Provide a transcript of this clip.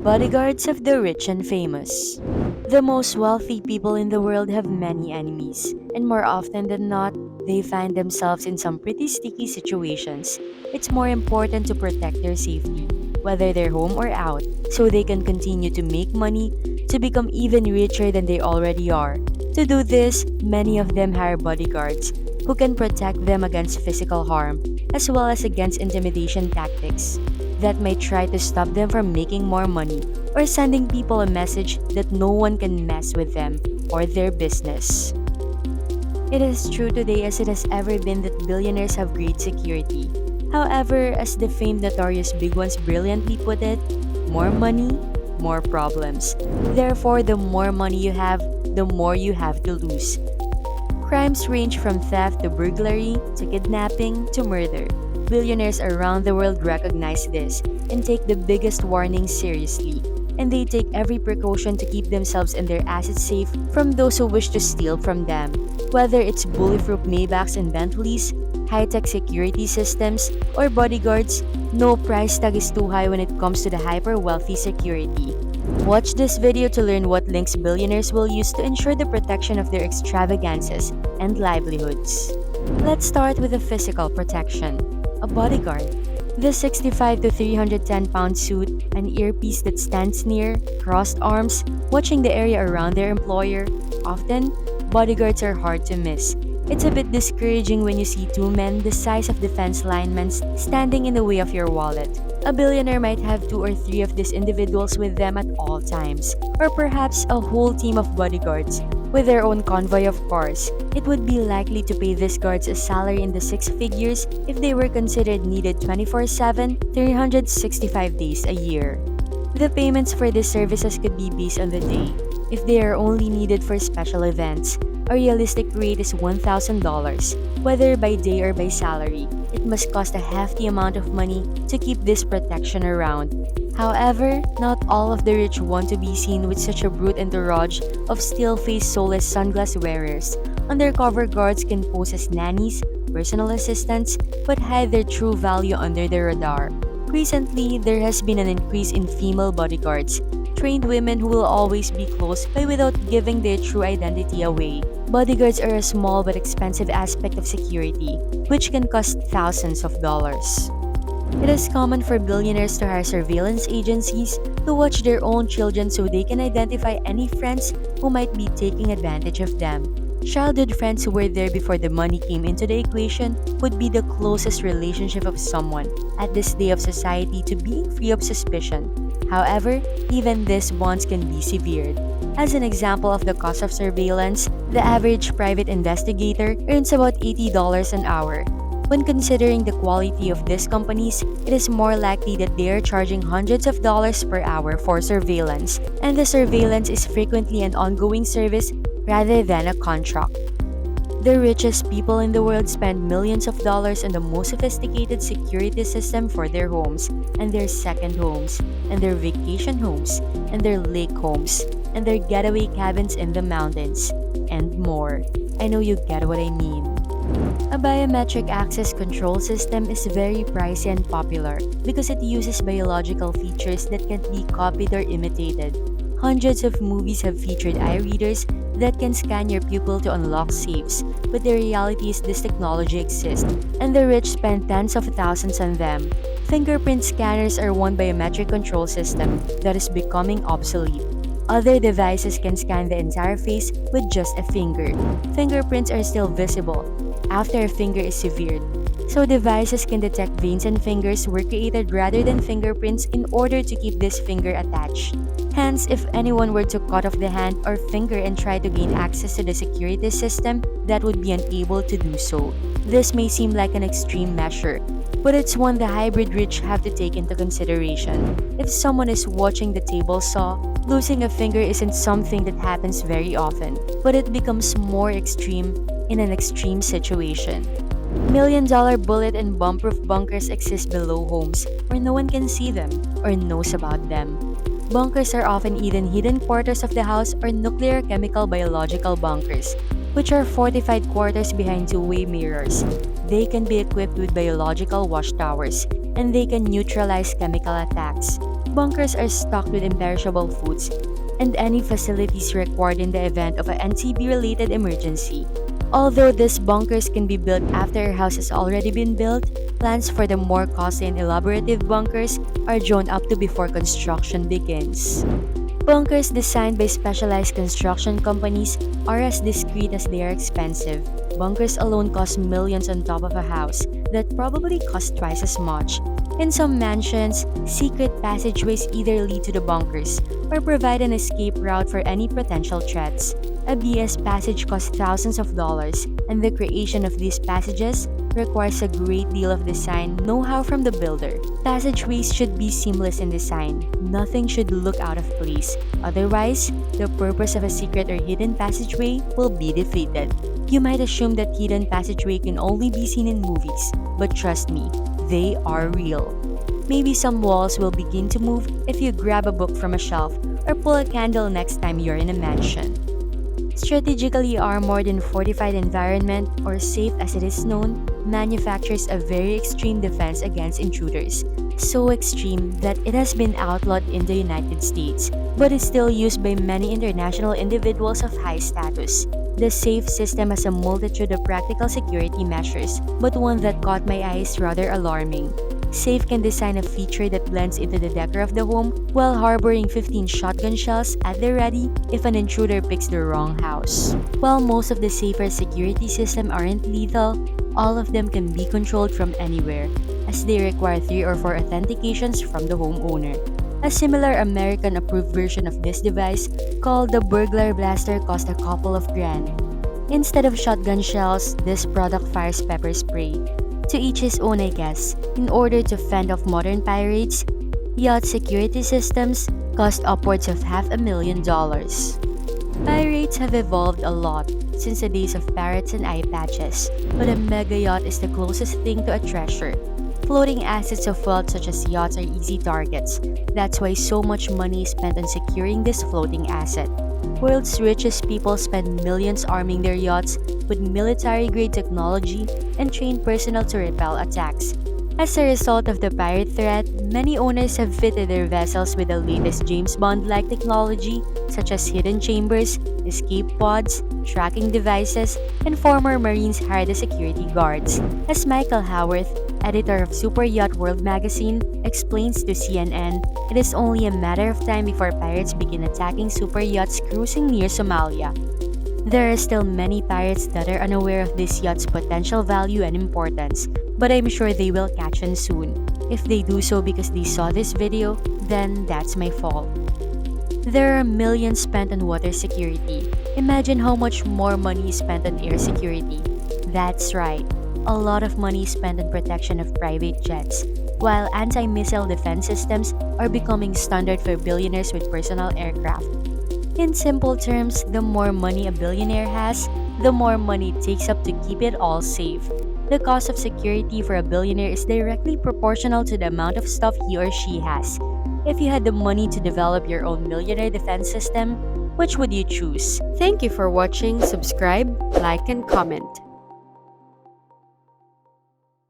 Bodyguards of the rich and famous. The most wealthy people in the world have many enemies, and more often than not, they find themselves in some pretty sticky situations. It's more important to protect their safety, whether they're home or out, so they can continue to make money to become even richer than they already are. To do this, many of them hire bodyguards who can protect them against physical harm as well as against intimidation tactics that might try to stop them from making more money or sending people a message that no one can mess with them or their business. It is true today as it has ever been that billionaires have great security. However, as the famed notorious big ones brilliantly put it, more money, more problems. Therefore, the more money you have, the more you have to lose. Crimes range from theft to burglary to kidnapping to murder. Billionaires around the world recognize this and take the biggest warnings seriously, and they take every precaution to keep themselves and their assets safe from those who wish to steal from them. Whether it's bulletproof Maybachs and Bentleys, high-tech security systems, or bodyguards, no price tag is too high when it comes to the hyper-wealthy security. Watch this video to learn what links billionaires will use to ensure the protection of their extravagances and livelihoods. Let's start with the physical protection. A bodyguard. The 65 to 310 pound suit, an earpiece that stands near, crossed arms, watching the area around their employer. Often, bodyguards are hard to miss. It's a bit discouraging when you see two men the size of defense linemen standing in the way of your wallet. A billionaire might have two or three of these individuals with them at all times, or perhaps a whole team of bodyguards with their own convoy of cars. It would be likely to pay these guards a salary in the six figures if they were considered needed 24/7, 365 days a year. The payments for these services could be based on the day. If they are only needed for special events, a realistic rate is $1,000, whether by day or by salary. It must cost a hefty amount of money to keep this protection around. However, not all of the rich want to be seen with such a brute entourage of still-faced soulless sunglass wearers. Undercover guards can pose as nannies, personal assistants, but hide their true value under the radar. Recently, there has been an increase in female bodyguards, trained women who will always be close by without giving their true identity away. Bodyguards are a small but expensive aspect of security, which can cost thousands of dollars. It is common for billionaires to hire surveillance agencies to watch their own children so they can identify any friends who might be taking advantage of them. Childhood friends who were there before the money came into the equation would be the closest relationship of someone at this day of society to being free of suspicion. However, even these bonds can be severed. As an example of the cost of surveillance, the average private investigator earns about $80 an hour. When considering the quality of these companies, it is more likely that they are charging hundreds of dollars per hour for surveillance, and the surveillance is frequently an ongoing service rather than a contract. The richest people in the world spend millions of dollars on the most sophisticated security system for their homes, and their second homes, and their vacation homes, and their lake homes, and their getaway cabins in the mountains, and more. I know you get what I mean. A biometric access control system is very pricey and popular because it uses biological features that can't be copied or imitated. Hundreds of movies have featured eye readers that can scan your pupil to unlock safes, but the reality is this technology exists, and the rich spend tens of thousands on them. Fingerprint scanners are one biometric control system that is becoming obsolete. Other devices can scan the entire face with just a finger. Fingerprints are still visible after a finger is severed. So devices can detect veins and fingers were created rather than fingerprints in order to keep this finger attached. Hence, if anyone were to cut off the hand or finger and try to gain access to the security system, that would be unable to do so. This may seem like an extreme measure, but it's one the hybrid rich have to take into consideration. If someone is watching the table saw, losing a finger isn't something that happens very often, but it becomes more extreme in an extreme situation. $1,000,000 bullet and bomb-proof bunkers exist below homes where no one can see them or knows about them. Bunkers are often either hidden quarters of the house or nuclear, chemical, biological bunkers, which are fortified quarters behind two-way mirrors. They can be equipped with biological watchtowers, and they can neutralize chemical attacks. Bunkers are stocked with imperishable foods and any facilities required in the event of an NTB-related emergency. Although these bunkers can be built after a house has already been built, plans for the more costly and elaborative bunkers are drawn up to before construction begins. Bunkers designed by specialized construction companies are as discreet as they are expensive. Bunkers alone cost millions on top of a house that probably cost twice as much. In some mansions, secret passageways either lead to the bunkers or provide an escape route for any potential threats. A BS passage costs thousands of dollars, and the creation of these passages requires a great deal of design know-how from the builder. Passageways should be seamless in design. Nothing should look out of place. Otherwise, the purpose of a secret or hidden passageway will be defeated. You might assume that hidden passageway can only be seen in movies, but trust me, they are real. Maybe some walls will begin to move if you grab a book from a shelf or pull a candle next time you're in a mansion. Strategically armored and fortified environment, or SAFE as it is known, manufactures a very extreme defense against intruders. So extreme that it has been outlawed in the United States, but is still used by many international individuals of high status. The SAFE system has a multitude of practical security measures, but one that caught my eye is rather alarming. SAFE can design a feature that blends into the decor of the home while harboring 15 shotgun shells at the ready if an intruder picks the wrong house. While most of the safer security systems aren't lethal, all of them can be controlled from anywhere, as they require 3 or 4 authentications from the homeowner. A similar American-approved version of this device, called the Burglar Blaster, cost a couple of grand. Instead of shotgun shells, this product fires pepper spray. To each his own, I guess. In order to fend off modern pirates, yacht security systems cost upwards of $500,000. Pirates have evolved a lot since the days of parrots and eye patches, but a mega yacht is the closest thing to a treasure. Floating assets of wealth such as yachts are easy targets. That's why so much money is spent on securing this floating asset. World's richest people spend millions arming their yachts with military-grade technology and trained personnel to repel attacks. As a result of the pirate threat, many owners have fitted their vessels with the latest James Bond-like technology such as hidden chambers, escape pods, tracking devices, and former Marines hired as security guards. As Michael Howarth, editor of Super Yacht World magazine, explains to CNN, it is only a matter of time before pirates begin attacking super yachts cruising near Somalia. There are still many pirates that are unaware of this yacht's potential value and importance, but I'm sure they will catch on soon. If they do so because they saw this video, then that's my fault. There are millions spent on water security. Imagine how much more money is spent on air security. That's right. A lot of money is spent on protection of private jets, while anti-missile defense systems are becoming standard for billionaires with personal aircraft. In simple terms, the more money a billionaire has, the more money it takes up to keep it all safe. The cost of security for a billionaire is directly proportional to the amount of stuff he or she has. If you had the money to develop your own millionaire defense system, which would you choose? Thank you for watching. Subscribe, like, and comment.